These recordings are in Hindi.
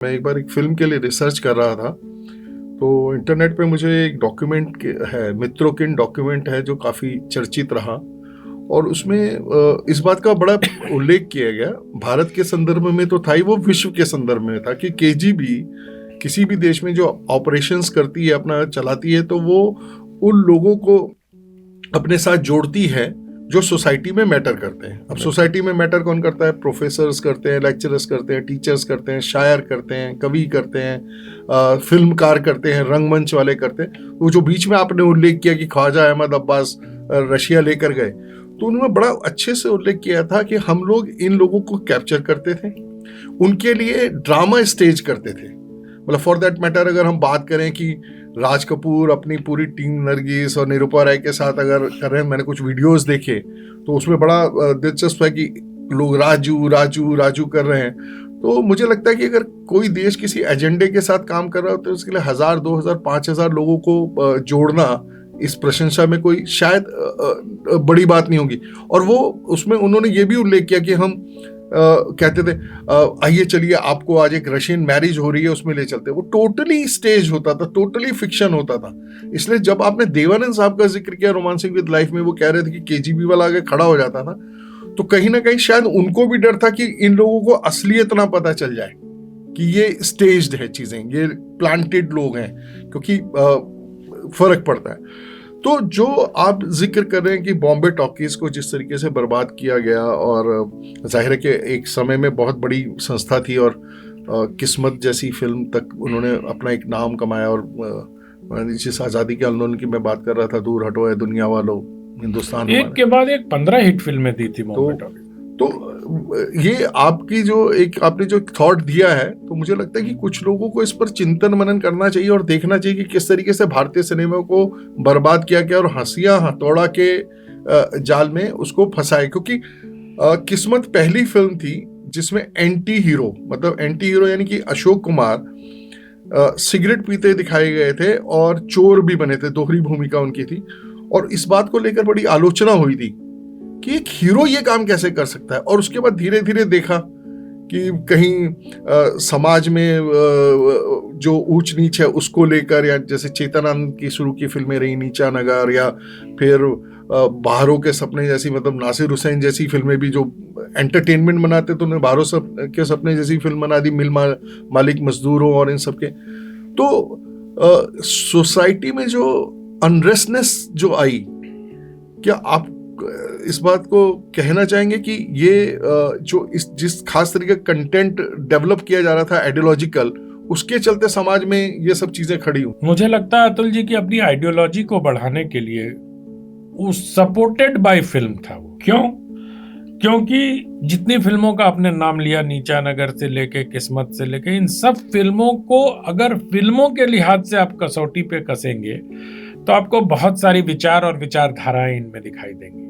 मैं एक बार एक फ़िल्म के लिए रिसर्च कर रहा था, तो इंटरनेट पे मुझे एक डॉक्यूमेंट के है, मित्रोकिन डॉक्यूमेंट है जो काफ़ी चर्चित रहा और उसमें इस बात का बड़ा उल्लेख किया गया, भारत के संदर्भ में तो था ही, वो विश्व के संदर्भ में था कि केजीबी किसी भी देश में जो ऑपरेशंस करती है, अपना चलाती है, तो वो उन लोगों को अपने साथ जोड़ती है जो सोसाइटी में मैटर करते हैं। अब सोसाइटी में मैटर कौन करता है? प्रोफेसर्स करते हैं, लेक्चरर्स करते हैं, टीचर्स करते हैं, शायर करते हैं, कवि करते हैं, फिल्मकार करते हैं, रंगमंच वाले करते हैं। वो जो बीच में आपने उल्लेख किया कि ख्वाजा अहमद अब्बास रशिया लेकर गए, तो उन्होंने बड़ा अच्छे से उल्लेख किया था कि हम लोग इन लोगों को कैप्चर करते थे, उनके लिए ड्रामा स्टेज करते थे। मतलब फॉर दैट मैटर अगर हम बात करें कि राज कपूर अपनी पूरी टीम, नरगिस और निरूपा राय के साथ अगर कर रहे हैं, मैंने कुछ वीडियोस देखे तो उसमें बड़ा दिलचस्प है कि लोग राजू राजू राजू कर रहे हैं। तो मुझे लगता है कि अगर कोई देश किसी एजेंडे के साथ काम कर रहा हो तो उसके लिए 1000, 2000, 5000 लोगों को जोड़ना इस प्रशंसा में कोई शायद बड़ी बात नहीं होगी। और वो उसमें उन्होंने ये भी उल्लेख किया कि हम कहते थे आइए चलिए आपको आज एक रशियन मैरिज हो रही है उसमें ले चलते। वो टोटली स्टेज होता था, टोटली फिक्शन होता था। इसलिए जब आपने देवानंद साहब का जिक्र किया रोमांसिंग विद लाइफ में, वो कह रहे थे कि केजीबी वाला आगे खड़ा हो जाता था, तो कहीं ना कहीं शायद उनको भी डर था कि इन लोगों को असलियत ना पता चल जाए कि ये स्टेज्ड है चीजें, ये प्लांटेड लोग हैं, क्योंकि फर्क पड़ता है। तो जो आप जिक्र कर रहे हैं कि बॉम्बे टॉकीज को जिस तरीके से बर्बाद किया गया, और जाहिर है कि एक समय में बहुत बड़ी संस्था थी और किस्मत जैसी फिल्म तक उन्होंने अपना एक नाम कमाया। और जिस आज़ादी के आंदोलन की मैं बात कर रहा था, दूर हटो है दुनिया वालों, हिंदुस्तान एक के बाद एक 15 हिट फिल्में दी थी बॉम्बे टॉकीज। तो ये आपकी जो एक आपने जो थॉट दिया है, तो मुझे लगता है कि कुछ लोगों को इस पर चिंतन मनन करना चाहिए और देखना चाहिए कि किस तरीके से भारतीय सिनेमा को बर्बाद किया गया और हंसियां हथौड़ा के जाल में उसको फंसाए। क्योंकि किस्मत पहली फिल्म थी जिसमें एंटी हीरो, मतलब एंटी हीरो यानी कि अशोक कुमार सिगरेट पीते दिखाए गए थे और चोर भी बने थे, दोहरी भूमिका उनकी थी। और इस बात को लेकर बड़ी आलोचना हुई थी कि एक हीरो ये काम कैसे कर सकता है। और उसके बाद धीरे धीरे देखा कि कहीं समाज में जो ऊंच नीच है उसको लेकर, या जैसे चेतनानंद की शुरू की फिल्में रही, नीचा नगर, या फिर बहारों के सपने जैसी, मतलब नासिर हुसैन जैसी फिल्में भी जो एंटरटेनमेंट बनाते, तो उन्हें बहारों के सपने जैसी फिल्म बना दी, मिल मालिक मजदूरों और इन सब के। तो सोसाइटी में जो अनरेस्टनेस जो आई, क्या आप इस बात को कहना चाहेंगे कि ये जो जिस खास तरीके का कंटेंट डेवलप किया जा रहा था आइडियोलॉजिकल, उसके चलते समाज में ये सब चीजें खड़ी हुई? मुझे लगता है अतुल जी की अपनी आइडियोलॉजी को बढ़ाने के लिए वो सपोर्टेड बाय फिल्म था। वो क्योंकि जितनी फिल्मों का आपने नाम लिया, नीचा नगर से लेके किस्मत से लेके, इन सब फिल्मों को अगर फिल्मों के लिहाज से आप कसौटी पे कसेंगे तो आपको बहुत सारी विचार और विचारधाराएं इनमें दिखाई देंगी।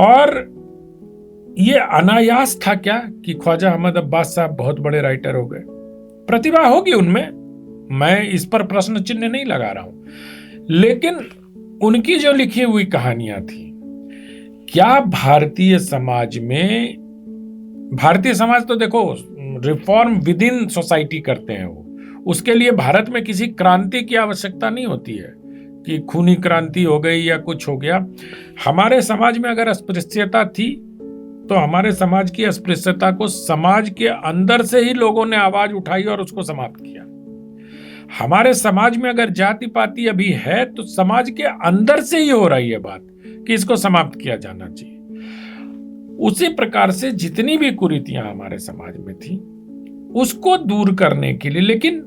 और ये अनायास था क्या कि ख्वाजा अहमद अब्बास साहब बहुत बड़े राइटर हो गए? प्रतिभा होगी उनमें, मैं इस पर प्रश्न चिन्ह नहीं लगा रहा हूं, लेकिन उनकी जो लिखी हुई कहानियां थी, क्या भारतीय समाज तो देखो रिफॉर्म विद इन सोसाइटी करते हैं वो, उसके लिए भारत में किसी क्रांति की आवश्यकता नहीं होती है कि खूनी क्रांति हो गई या कुछ हो गया। हमारे समाज में अगर अस्पृश्यता थी तो हमारे समाज की अस्पृश्यता को समाज के अंदर से ही लोगों ने आवाज उठाई और उसको समाप्त किया। हमारे समाज में अगर जाति पाति अभी है तो समाज के अंदर से ही हो रही है बात कि इसको समाप्त किया जाना चाहिए। उसी प्रकार से जितनी भी कुरीतियां हमारे समाज में थी उसको दूर करने के लिए, लेकिन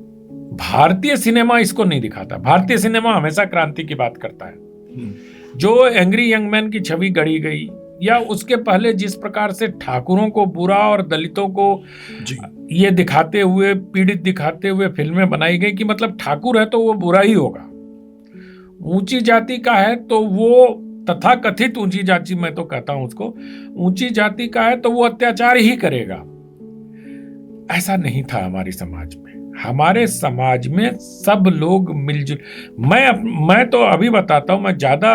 भारतीय सिनेमा इसको नहीं दिखाता। भारतीय सिनेमा हमेशा क्रांति की बात करता है। जो एंग्री यंग मैन की छवि गढ़ी गई, या उसके पहले जिस प्रकार से ठाकुरों को बुरा और दलितों को ये दिखाते हुए, पीड़ित दिखाते हुए फिल्में बनाई गई कि मतलब ठाकुर है तो वो बुरा ही होगा, ऊंची जाति का है तो वो तथा कथित ऊंची जाति, मैं तो कहता हूं उसको, ऊंची जाति का है तो वो अत्याचार ही करेगा। ऐसा नहीं था हमारे समाज में। हमारे समाज में सब लोग मिलजुल, मैं तो अभी बताता हूं, मैं ज्यादा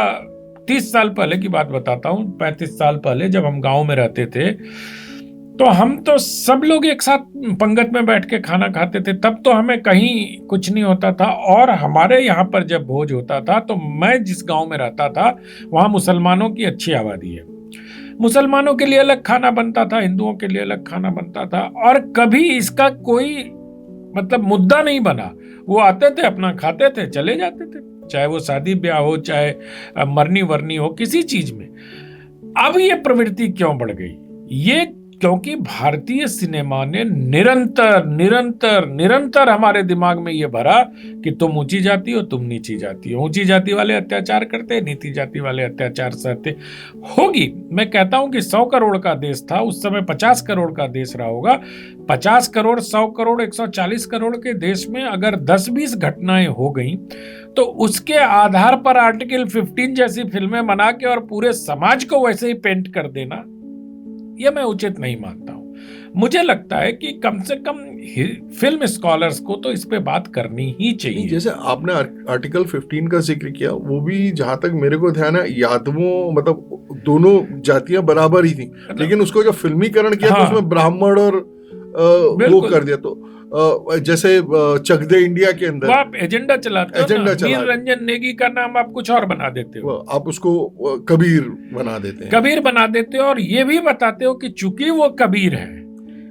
30 साल पहले की बात बताता हूं, 35 साल पहले जब हम गांव में रहते थे तो हम तो सब लोग एक साथ पंगत में बैठ के खाना खाते थे, तब तो हमें कहीं कुछ नहीं होता था। और हमारे यहाँ पर जब भोज होता था, तो मैं जिस गांव में रहता था वहाँ मुसलमानों की अच्छी आबादी है। मुसलमानों के लिए अलग खाना बनता था, हिंदुओं के लिए अलग खाना बनता था, और कभी इसका कोई मतलब मुद्दा नहीं बना। वो आते थे, अपना खाते थे, चले जाते थे, चाहे वो शादी ब्याह हो, चाहे मरनी वरनी हो, किसी चीज में। अब ये प्रवृत्ति क्यों बढ़ गई? ये क्योंकि भारतीय सिनेमा ने निरंतर निरंतर निरंतर हमारे दिमाग में ये भरा कि तुम ऊंची जाति हो, तुम नीची जाति हो। ऊंची जाति वाले अत्याचार करते, नीची जाति वाले अत्याचार सहते। होगी, मैं कहता हूं कि 100 करोड़ का देश था उस समय, 50 करोड़ का देश रहा होगा। 50 करोड़, 100 करोड़, 140 करोड़ के देश में अगर 10-20 घटनाएं हो गई, तो उसके आधार पर आर्टिकल 15 जैसी फिल्में बना के और पूरे समाज को वैसे ही पेंट कर देना, यह मैं उचित नहीं मानता हूं। मुझे लगता है कि कम से कम फिल्म स्कॉलर्स को तो इस पे बात करनी ही चाहिए। जैसे आपने आर्टिकल 15 का जिक्र किया, वो भी जहां तक मेरे को ध्यान है, यादवों मतलब दोनों जातियां बराबर ही थी, लेकिन उसको जब फिल्मीकरण किया तो उसमें ब्राह्मण और वो कर दिया। तो जैसे चक दे इंडिया के अंदर आप एजेंडा चलाते हो ना, वीर रंजन नेगी का नाम आप कुछ और बना देते हो, आप उसको कबीर बना देते हैं, कबीर बना देते हो, और ये भी बताते हो कि चूंकि वो कबीर है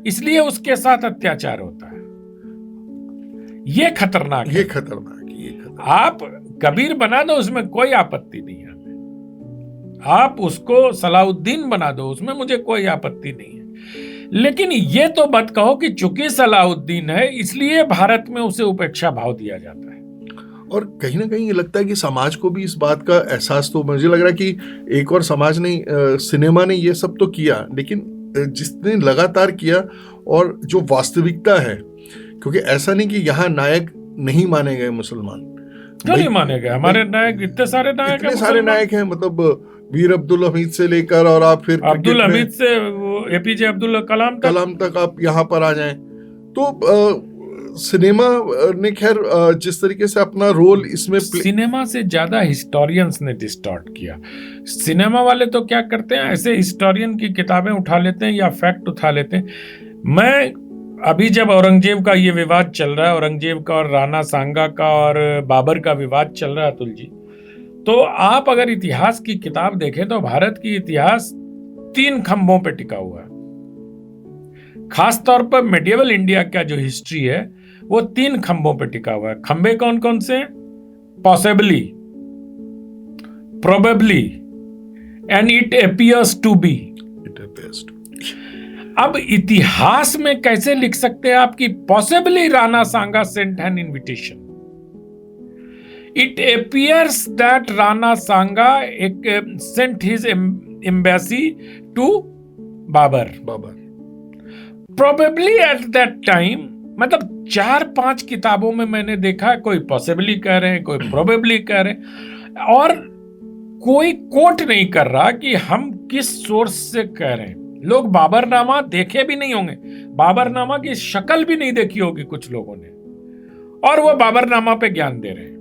इसलिए उसके साथ अत्याचार होता है। ये खतरनाक है, ये खतरनाक। आप कबीर बना दो, उसमें कोई आपत्ति नहीं है। आप उसको सलाउद्दीन बना दो, उसमें मुझे कोई आपत्ति नहीं है। लेकिन ये तो मत कहो कि चूंकि सलाउद्दीन है इसलिए भारत में उसे उपेक्षा भाव दिया जाता है। और कहीं ना कहीं ये लगता है कि समाज को भी इस बात का एहसास, तो मुझे लग रहा है कि एक और समाज ने, सिनेमा ने ये सब तो किया, लेकिन जिसने लगातार किया और जो वास्तविकता है, क्योंकि ऐसा नहीं कि यहाँ नायक नहीं माने गए मुसलमान, क्यों नहीं माने गए? हमारे नायक, इतने सारे नायक हैं, मतलब वीर अब्दुल हमीद से लेकर और आप फिर अब्दुल हमीद से एपीजे अब्दुल कलाम तक आप यहाँ पर आ जाएं। तो सिनेमा ने खैर जिस तरीके से अपना रोल इसमें, सिनेमा से ज्यादा हिस्टोरियंस ने डिस्टॉर्ट किया। सिनेमा वाले तो क्या करते हैं, ऐसे हिस्टोरियन की किताबें उठा लेते हैं या फैक्ट उठा लेते हैं। मैं अभी जब औरंगजेब का ये विवाद चल रहा है, औरंगजेब का और राणा सांगा का और बाबर का विवाद चल रहा है अतुल जी, तो आप अगर इतिहास की किताब देखें तो भारत की इतिहास 3 खंभों पे टिका हुआ है। खास तौर पर मेडिएवल इंडिया का जो हिस्ट्री है वो 3 खंभों पे टिका हुआ है। खंभे कौन कौन से? Possibly, probably and it appears to be. अब इतिहास में कैसे लिख सकते हैं आप कि possibly Rana Sanga sent an invitation? It appears that Rana Sanga sent his embassy to Babur. Probably at that time, मतलब 4-5 किताबों में मैंने देखा, कोई पॉसिबली कह रहे हैं, कोई प्रोबेबली कह रहे हैं, और कोई कोट नहीं कर रहा कि हम किस सोर्स से कह रहे हैं। लोग बाबरनामा देखे भी नहीं होंगे, बाबरनामा की शक्ल भी नहीं देखी होगी कुछ लोगों ने, और वो बाबरनामा पे ज्ञान दे रहे हैं।